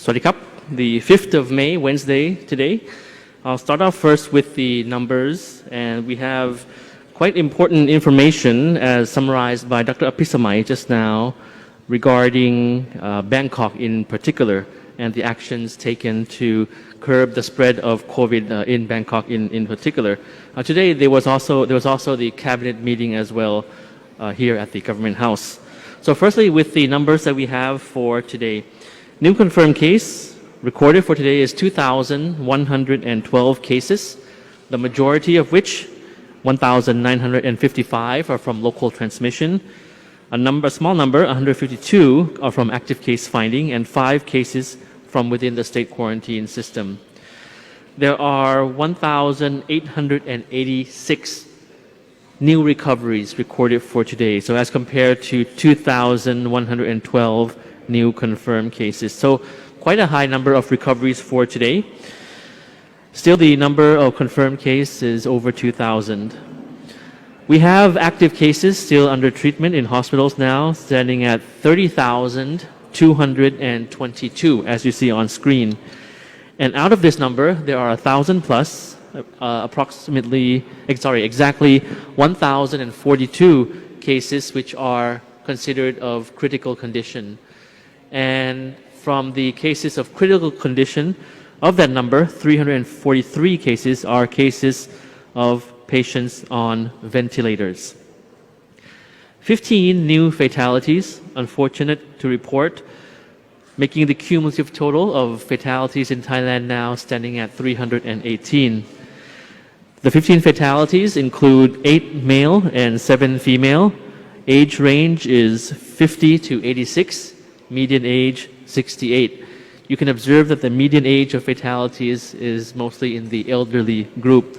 Swadikap, the 5th of May, Wednesday today. I'll start off first with the numbers, and we have quite important information as summarized by Dr. Apisamai just now regarding Bangkok in particular and the actions taken to curb the spread of COVID in Bangkok in particular. Today there was also the cabinet meeting as well here at the Government House. So firstly, with the numbers that we have for today, new confirmed case recorded for today is 2,112 cases, the majority of which 1,955 are from local transmission. A small number, 152, are from active case finding, and 5 cases from within the state quarantine system. There are 1,886 new recoveries recorded for today, so as compared to 2,112 new confirmed cases. So quite a high number of recoveries for today. Still, the number of confirmed cases is over 2,000. We have active cases still under treatment in hospitals now, standing at 30,222, as you see on screen. And out of this number, there are 1,000 plus, exactly 1,042 cases which are considered of critical condition. And from the cases of critical condition, of that number, 343 cases are cases of patients on ventilators. 15 new fatalities, unfortunate to report, making the cumulative total of fatalities in Thailand now standing at 318. The 15 fatalities include 8 male and 7 female. Age range is 50 to 86, median age 68. You can observe that the median age of fatalities is mostly in the elderly group.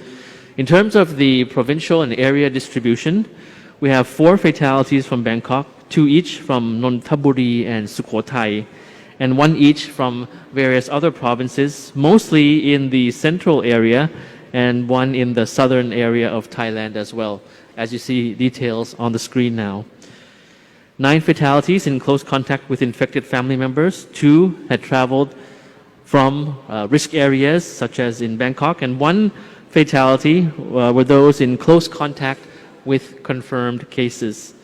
In terms of the provincial and area distribution, we have 4 fatalities from Bangkok, 2 each from Natapanu and Sukhothai, and 1 each from various other provinces, mostly in the central area and 1 in the southern area of Thailand as well, as you see details on the screen now. 9 fatalities in close contact with infected family members. 2 had traveled from risk areas such as in Bangkok, and 1 fatality were those in close contact with confirmed cases.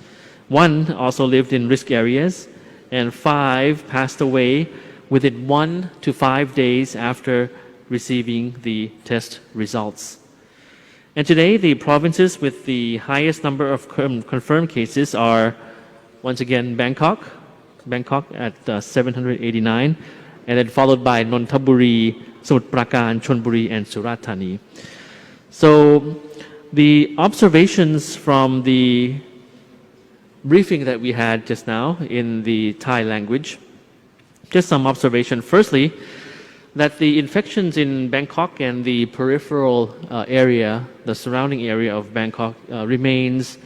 1 also lived in risk areas, and 5 passed away within 1 to 5 days after receiving the test results. And today, the provinces with the highest number of confirmed cases are once again Bangkok at 789, and then followed by Nonthaburi, Samut Prakan, Chonburi, and Surat Thani. So the observations from the briefing that we had just now in the Thai language, just some observation. Firstly, that the infections in Bangkok and the peripheral area, the surrounding area of Bangkok remains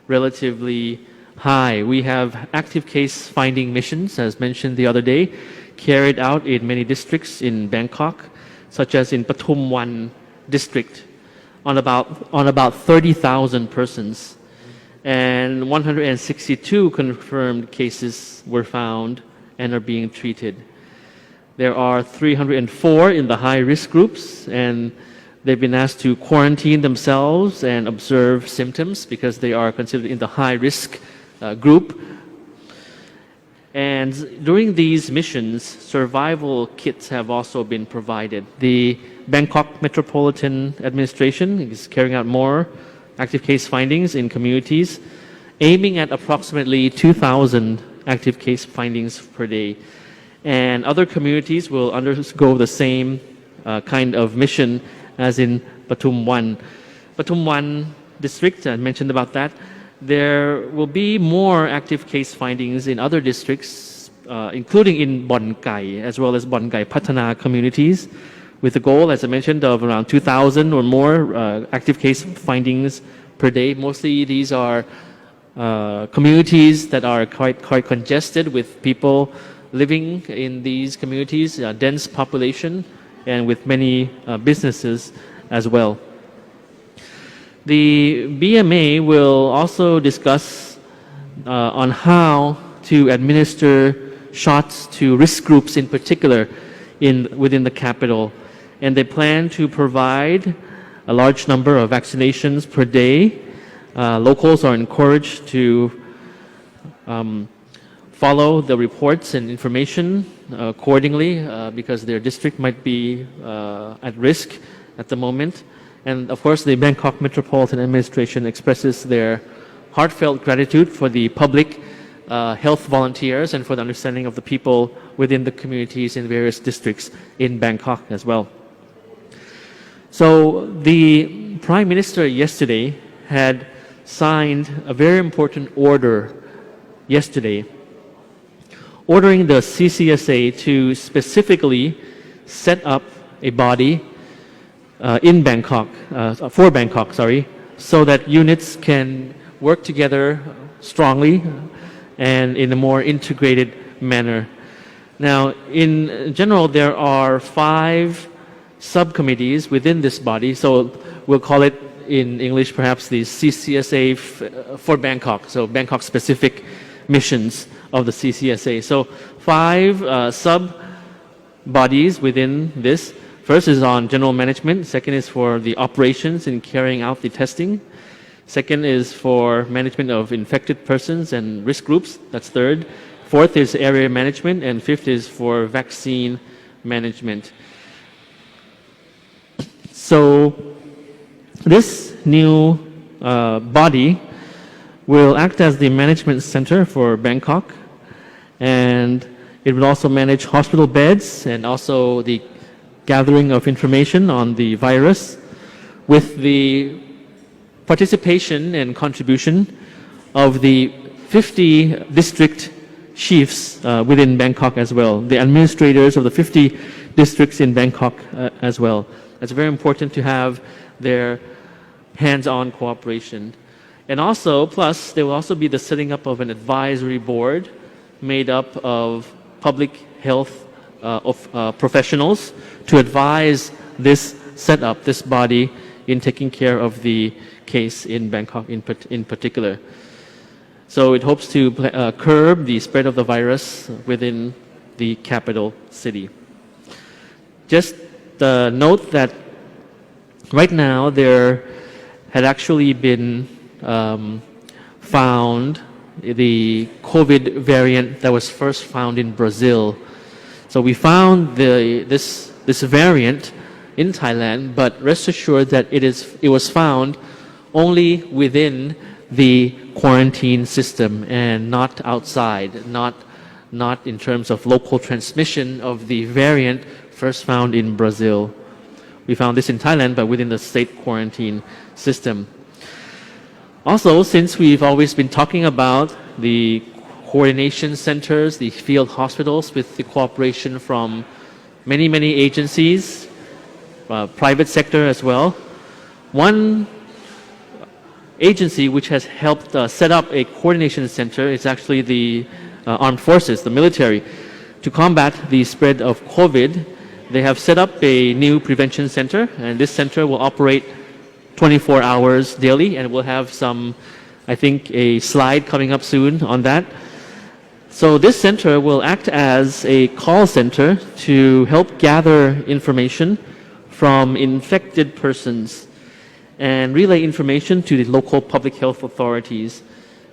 relatively high. We have active case finding missions, as mentioned the other day, carried out in many districts in Bangkok, such as in Pathum Wan district, on about 30,000 persons, and 162 confirmed cases were found and are being treated. There are 304 in the high-risk groups, and they've been asked to quarantine themselves and observe symptoms because they are considered in the high-risk group. And during these missions, survival kits have also been provided. The Bangkok Metropolitan Administration is carrying out more active case findings in communities, aiming at approximately 2,000 active case findings per day. And other communities will undergo the same kind of mission as in Pathum Wan. Pathum Wan district, I mentioned about that. There will be more active case findings in other districts, including in Bon Kai, as well as Bon Kai Patana communities, with the goal, as I mentioned, of around 2,000 or more active case findings per day. Mostly these are communities that are quite congested with people living in these communities, dense population, and with many businesses as well. The BMA will also discuss on how to administer shots to risk groups in particular within the capital. And they plan to provide a large number of vaccinations per day. Locals are encouraged to follow the reports and information accordingly because their district might be at risk at the moment. And of course, the Bangkok Metropolitan Administration expresses their heartfelt gratitude for the public health volunteers and for the understanding of the people within the communities in various districts in Bangkok as well. So the Prime Minister yesterday had signed a very important order yesterday, ordering the CCSA to specifically set up a body in Bangkok, for Bangkok, so that units can work together strongly and in a more integrated manner. Now, in general, there are 5 subcommittees within this body, so we'll call it in English perhaps the CCSA for Bangkok, so Bangkok specific missions of the CCSA. So 5 sub-bodies within this. First is on general management, second is for the operations in carrying out the testing, second is for management of infected persons and risk groups, that's third, fourth is area management, and fifth is for vaccine management. So this new body will act as the management center for Bangkok, and it will also manage hospital beds and also the gathering of information on the virus with the participation and contribution of the 50 district chiefs within Bangkok as well, the administrators of the 50 districts in Bangkok as well. It's very important to have their hands-on cooperation. And also, plus, there will also be the setting up of an advisory board made up of public health professionals to advise this setup, this body, in taking care of the case in Bangkok in particular. So it hopes to curb the spread of the virus within the capital city. Just note that right now there had actually been found the COVID variant that was first found in Brazil. So we found this variant in Thailand, but rest assured that it was found only within the quarantine system and not outside, not in terms of local transmission of the variant first found in Brazil. We found this in Thailand, but within the state quarantine system. Also, since we've always been talking about the coordination centers, the field hospitals, with the cooperation from many agencies, private sector as well, one agency which has helped set up a coordination center is actually the armed forces, the military. To combat the spread of COVID, they have set up a new prevention center, and this center will operate 24 hours daily, and we'll have I think, a slide coming up soon on that. So this center will act as a call center to help gather information from infected persons and relay information to the local public health authorities.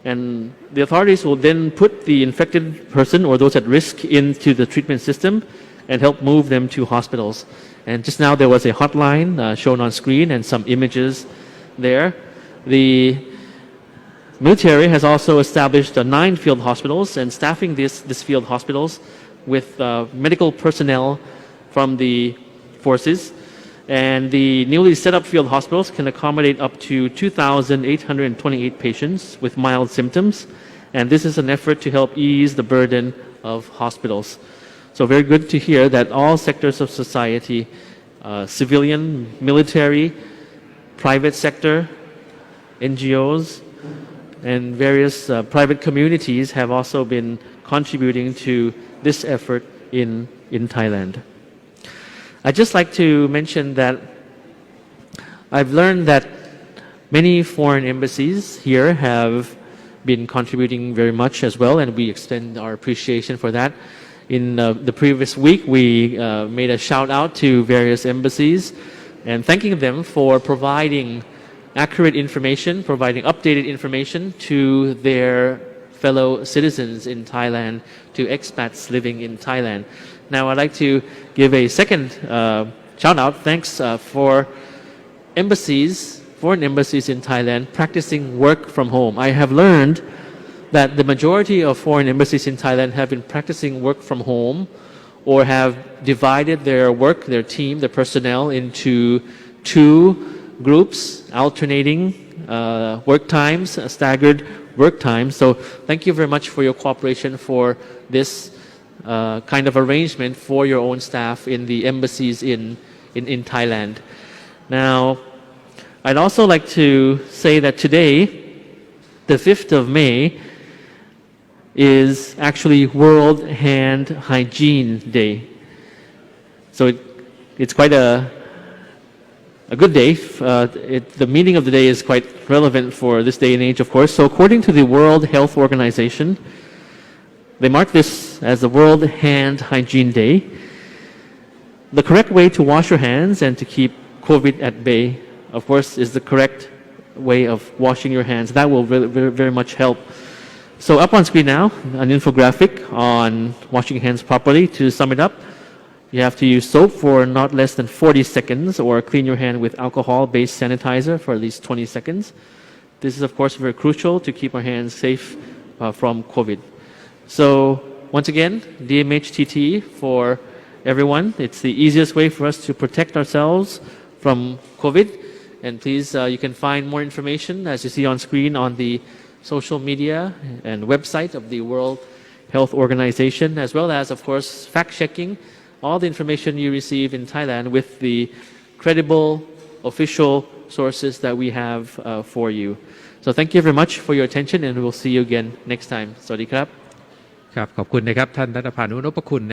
And the authorities will then put the infected person or those at risk into the treatment system and help move them to hospitals. And just now there was a hotline shown on screen and some images there. The military has also established 9 field hospitals and staffing this field hospitals with medical personnel from the forces. And the newly set up field hospitals can accommodate up to 2,828 patients with mild symptoms. And this is an effort to help ease the burden of hospitals. So very good to hear that all sectors of society, civilian, military, private sector, NGOs, and various private communities have also been contributing to this effort in Thailand. I'd just like to mention that I've learned that many foreign embassies here have been contributing very much as well, and we extend our appreciation for that. In the previous week, we made a shout out to various embassies and thanking them for providing accurate information, providing updated information to their fellow citizens in Thailand, to expats living in Thailand. Now, I'd like to give a second shout out, thanks for embassies, foreign embassies in Thailand practicing work from home. I have learned that the majority of foreign embassies in Thailand have been practicing work from home or have divided their work, their team, their personnel into two groups, alternating work times, staggered work times. So thank you very much for your cooperation for this kind of arrangement for your own staff in the embassies in Thailand. Now, I'd also like to say that today, the 5th of May, is actually World Hand Hygiene Day. So it's quite a good day. The meaning of the day is quite relevant for this day and age, of course. So according to the World Health Organization, they mark this as the World Hand Hygiene Day. The correct way to wash your hands and to keep COVID at bay, of course, is the correct way of washing your hands. That will very much help. So up on screen now, an infographic on washing hands properly. To sum it up, you have to use soap for not less than 40 seconds or clean your hand with alcohol-based sanitizer for at least 20 seconds. This is, of course, very crucial to keep our hands safe from COVID. So once again, DMHTT for everyone. It's the easiest way for us to protect ourselves from COVID. And please, you can find more information, as you see on screen, on the social media and website of the World Health Organization, as well as, of course, fact-checking all the information you receive in Thailand with the credible official sources that we have for you. So thank you very much for your attention, and we'll see you again next time. สวัสดีครับ ครับขอบคุณนะครับท่านรัฐพานุนพคุณ